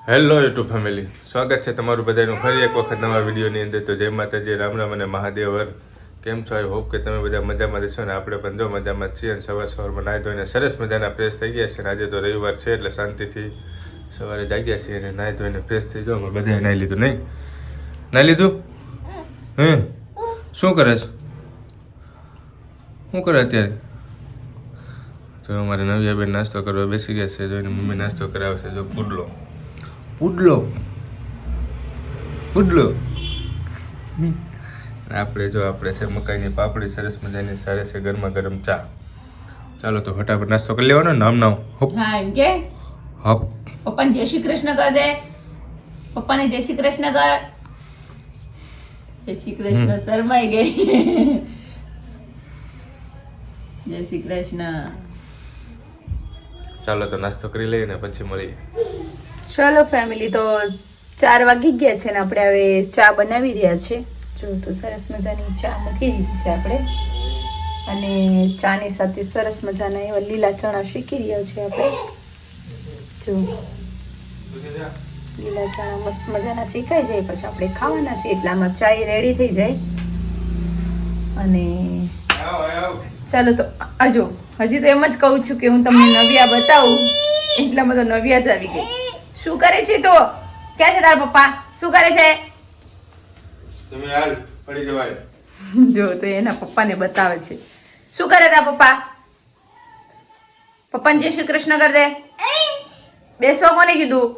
Hello YouTube family, સ્વાગત છે તમારું બધાનું ફરી એક વખત નવા વિડીયોની અંદર. તો જય માતાજી, રામ રામ અને મહાદેવ હર. કેમ છો? આઈ હોપ કે તમે બધા મજામાં રહેશો ને આપણે પણ જો મજામાં જ છીએ. અને સવારમાં નાહી ધોઈને સરસ મજાના ફ્રેશ થઈ ગયા છે. અને આજે તો રવિવાર છે એટલે શાંતિથી સવારે જાગ્યા છીએ અને નાહી ધોઈને ફ્રેશ થઈ જાઓ. બધાએ નાહી લીધું નહીં? નાહી લીધું? શું કરે છે? શું કરે અત્યારે? તો અમારે નવ્યાબેન નાસ્તો કરવા બેસી ગયા છે. જોઈને મમ્મી નાસ્તો કરાવશે. જો પુડલો આપણે છે મકાઈની પાપડી સરસ મજાની સારે છે, ગરમા ગરમ ચા. ચાલો તો ફટાફટ નાસ્તો કરી લેવાનો. નામ હા એમ કે હપ પપ્પાને જય શ્રી કૃષ્ણ કર દે. પપ્પાને જય શ્રી કૃષ્ણ કર. જય શ્રી કૃષ્ણ. શરમાઈ ગઈ. જય શ્રી કૃષ્ણ. ચાલો તો નાસ્તો કરી લઈએ ને પછી મળીએ. ચલો ફેમિલી, તો 4 વાગી ગયા છે ને આપણે હવે ચા બનાવી રહ્યા છે. જો તો સરસ મજાની ચા મૂકી દીધી છે આપણે, અને ચાની સાથે સરસ મજાના એવા લીલા ચણા શેકી રહ્યા છે આપણે. જો લીલા ચણા મસ્ત મજાના શેકાઈ જાય પછી આપણે ખાવાના છે, એટલામાં ચા રેડી થઈ જાય. અને ચાલો તો હજુ તો એમ જ કહું છું કે હું તમને નવ્યા બતાવું, એટલામાં તો નવ્યા જ આવી ગઈ. શું કરે છે? તો ક્યાં છે તારા પપ્પા? શું કરે છે? તમે હાલ પડી જવાય. જો તો એના પપ્પાને બતાવે છે. શું કરે તારા પપ્પા? પપ્પાને જય શ્રી કૃષ્ણ કર દે. બેસવા કોને કીધું?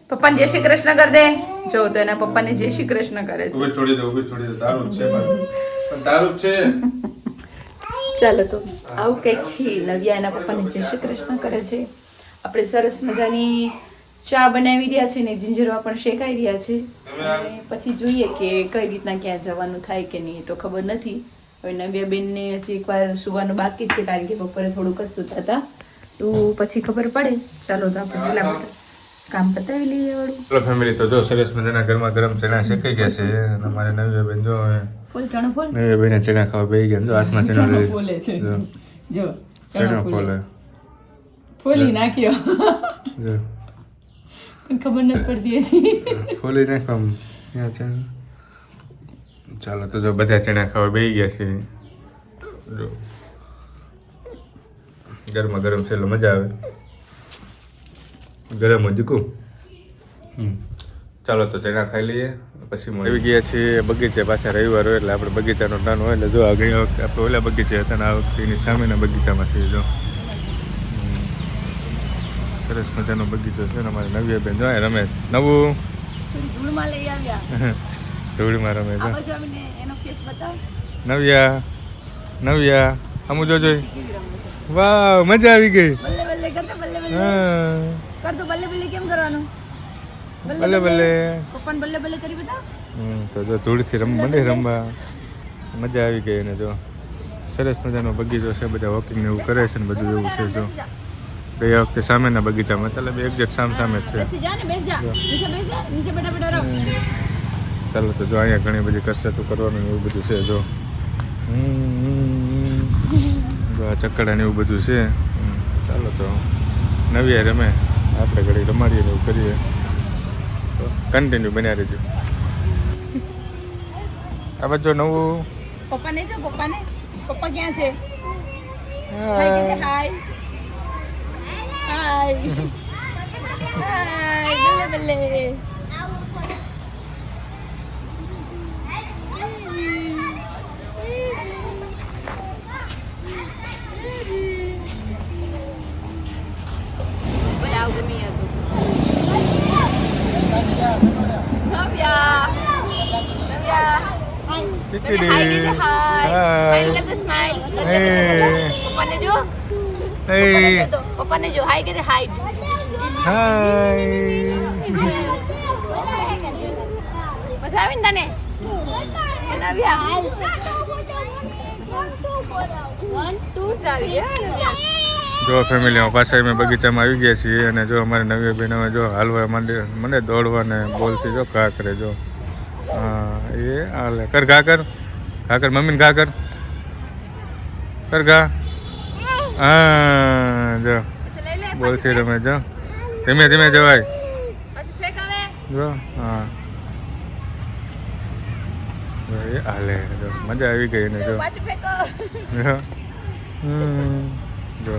પપ્પાને જય શ્રી કૃષ્ણ કર દે. જો તો એના પપ્પાને જય શ્રી કૃષ્ણ કરે છે. ઉભી છોડી દે. તારું જ છે પણ તારું જ છે. ચાલો તો આવું કંઈક છે. નવ્યા એના પપ્પાને જય શ્રી કૃષ્ણ કરે છે. આપણે સરસ મજાની ચા બનાવી રહ્યા છે ને જીંજરવા પણ શેકાઈ રહ્યા છે. અને પછી જોઈએ કે કઈ રીતના ક્યાં જવાનું થાય કે નહીં, તો ખબર નથી. હવે નવ્યા બેનને હજી એકવાર સુવાનું બાકી છે, કારણ કે બપોરે થોડુંક જ સૂતા હતા, તો પછી ખબર પડે. ચાલો તો આપણે પહેલા બધા કામ પતાવી લઈએ વાળું. ચલો ફેમિલી, તો જો સરસ મજાના ગરમા ગરમ ચણા શેકાઈ ગયા છે. અને અમારે નવ્યા બેન જો ફૂલ ચણો ફૂલ નવ્યા બેને ચણા ખાવા બેસી ગયા. જો હાથમાં ચણા લઈ ફૂલે છે. જો ચણા ફોલે ફોલી નાખ્યો, જો પણ ખબર નથી પડતી હજી. ફોલી નાખવા ક્યાં ચણા. ચાલો તો જો બધા ચણા ખાવા બેસી ગયા છે. જો ગરમા ગરમ છે એટલે મજા આવે. ગરમ જ કું. ચાલો તો ચણા ખાઈ લઈએ પછી આવી ગયા છીએ બગીચે. પાછા રવિવાર હોય એટલે આપણે બગીચાનો પ્લાન હોય. એટલે જો આ ગયા વખતે આપણે ઓલા બગીચે હતા ને આ વખતે એની સામેના બગીચામાં છીએ. જો સરસ મજાનો બગીચો છે ને અમારે નવ્યા બેન જો રમે નવું ધૂળમાં લઈ આવ્યા. ધૂળમાં રમે જો એનો ફેસ બતાવ. નવ્યા આમ જોજો. વાહ, મજા આવી ગઈ. બલ્લે બલ્લે કરતે બલ્લે બલ્લે હા, કર તો. બલ્લે બલ્લે કેમ કરવાનું? બલ્લે બલ્લે. પપ્પાને બલ્લે બલ્લે કરી બતાવ. તો જો ધૂળથી રમવા મજા આવી ગઈ. અને જો સરસ મજાનો બગીચો છે, બધા વોકિંગ ને એવું કરે છે ને બધું એવું છે. જો ગયા વખતે સામેના બગીચામાં ચાલે એક્ઝેક્ટ સામે જ છે. બેસી જા ને, બેસી જા. નીચે બેસી જા. નીચે બેઠા બેઠા રહો. ચાલો તો જો અહીંયા ઘણી બધી કસરતો કરવાનું એવું બધું છે. જો આ ચક્કડા ને એવું બધું છે. ચાલો તો નવી રમે, આપણે ઘડી રમાડીએ ને એવું કરીએ. તો કન્ટિન્યુ બન્યા રહેજો. આ બાજુ નવું પપ્પાને જો, પપ્પાને. પપ્પા ક્યાં છે? હાય કે હાય. હાય. હાય. બલ્લે બલ્લે. પપ્પાને જો હાય કે હાય. મજા આવી ને તને? જો ફેમિલી પાછા અમે બગીચામાં આવી ગયા છીએ. અને જો અમારે નવી બેન જો હાલવા માંડે, મને દોડવા ને બોલતી જો ઘા કરે. જો હા એ હાલે. કર ઘા કર, ઘા કર મમ્મીને ઘા કર ઘા. હા જો બોલતી રમે. જો ધીમે ધીમે જવાય પાછું ફેંક આવે. જો હા એ હાલે જો મજા આવી ગઈ ને જો પાછું ફેંકો. જો. જો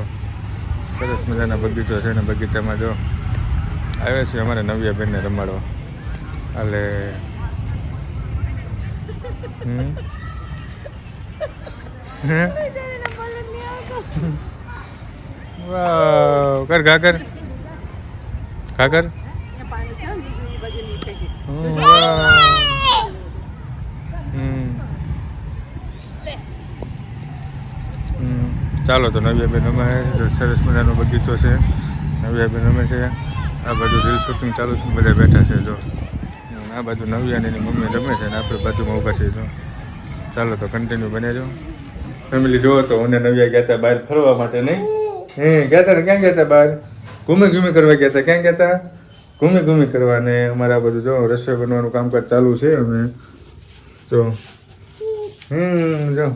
સરસ મજાના બગીચો છે ને બગીચામાં જો આવે છે અમારે નવ્યા બેનને રમાડવા હાલે વાવ કર ઘા કર ઘા કર પાણી છે જીજુ એ બાજુ નહીં ફેંકે. ચાલો તો નવ્યાબેન અમે સરસ મજાનો બગીચો છે નવ્યાબેન અમે છે આ બાજુ રીલ શૂટિંગ ચાલુ છે બધા બેઠા છે જો આ બાજુ નવ્યા એની મમ્મી રમે છે ને આપણે બાજુમાં ઊભા છે જો ચાલો તો કન્ટિન્યુ બનેજો ફેમિલી જોવો તો હું નવ્યા ગયા હતા બહાર ફરવા માટે નહીં ગયા હતા ને ક્યાં ગયા હતા બહાર ઘૂમી કરવા ગયા હતા ક્યાં ગયા હતા ઘૂમી કરવા ને અમારે આ બધું જો રસોઈ બનવાનું કામકાજ ચાલુ છે અમે તો જો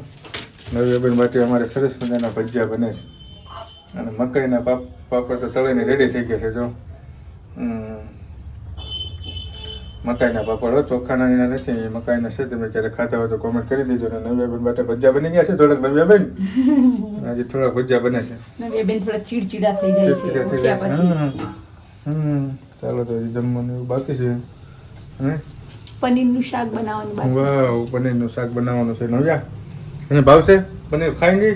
નવ્યાબેન માટે અમારે સરસ મજાના ભજીયા બને છે અને મકાઈના પાપડ તો તળીને રેડી થઈ ગયા છે જો મકાઈના પાપડ હો ચોખ્ખાના એના નથી એ મકાઈના છે તમે ક્યારે ખાતા હોય તો કોમેન્ટ કરી દેજો ને નવ્યાબેન માટે ભજીયા બની ગયા છે થોડાક નવ્યાબેન આજે થોડાક ભજીયા બને છે નવ્યાબેન થોડા ચીડચીડા થઈ જાય છે ઉઠ્યા પછી. ચાલો તો હજી જમવાનું એવું બાકી છે હે પનીરનું શાક બનાવવાનું બાકી છે. વાવ પનીરનું શાક બનાવવાનું છે નવ્યા એને ભાવશે પનીર ખાઈ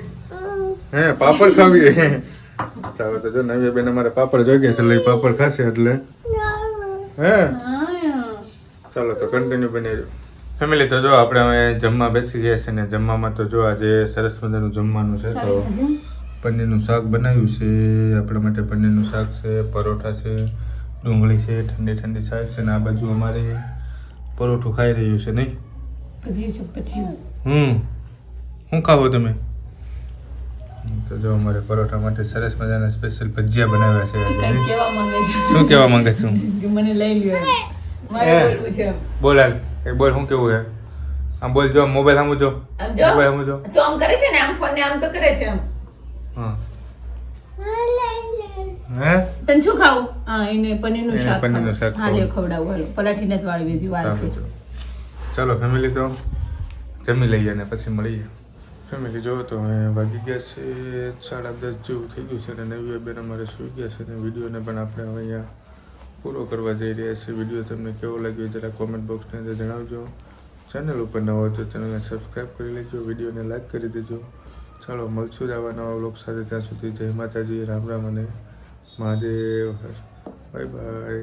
હે પાપડ ખાવી ચાલો તો જો નવ્યાબેન અમારે પાપડ જોઈ ગયા છે એટલે પાપડ ખાશે એટલે હે ચાલો તો કન્ટિન્યુ બની રહ્યો ફેમિલી તો જો આપણે હવે જમવા બેસી ગયા છે ને જમવામાં તો જો આજે સરસ મજાનું જમવાનું છે તો પનીરનું શાક બનાવ્યું છે આપણા માટે પનીરનું શાક છે પરોઠા છે ડુંગળી છે ઠંડી છાશ છે ને આ બાજુ અમારે પરોઠું ખાઈ રહ્યું છે નહીં પછી શું ખાવો તમે તો જો અમારે પરોઠા માટે સરસ મજાના સ્પેશિયલ ભજીયા બનાવ્યા છે આજે. કઈ કહેવા માંગે છે શું કહેવા માંગે છું કે મને લઈ લ્યો મારે બોલવું છે. બોલ હાલ એ બોલ શું કેવું હે આમ બોલ જો મોબાઈલ સામું જો આમ જો મોબાઈલ સામું જો તો આમ કરે છે ને આમ ફોન ને આમ તો કરે છે આમ. હા હે તને શું ખાવું હા એને પનીરનું એને શાક પનીરનું શાક હા લે ખવડાવું હાલો પલાઠીને જ વાળી બીજી વાર છે. ચાલો ફેમિલી તો જમી લઈએ અને પછી મળીએ ફેમિલી જો તો હવે વાગી ગયા છે 10:30 જેવું થઈ ગયું છે અને નવ્યાબેન અમારે સૂઈ ગયા છે અને વિડીયોને પણ આપણે હવે અહીંયા પૂરો કરવા જઈ રહ્યા છીએ વિડીયો તમને કેવો લાગ્યો જરા કોમેન્ટ બોક્સની અંદર જણાવજો ચેનલ ઉપર ન હોય તો ચેનલને સબસ્ક્રાઈબ કરી લેજો વિડીયોને લાઈક કરી દેજો ચાલો મળશું જ આવા નવા વ્લોગ સાથે ત્યાં સુધી જય માતાજી રામ રામ અને મહાદેવ બાય બાય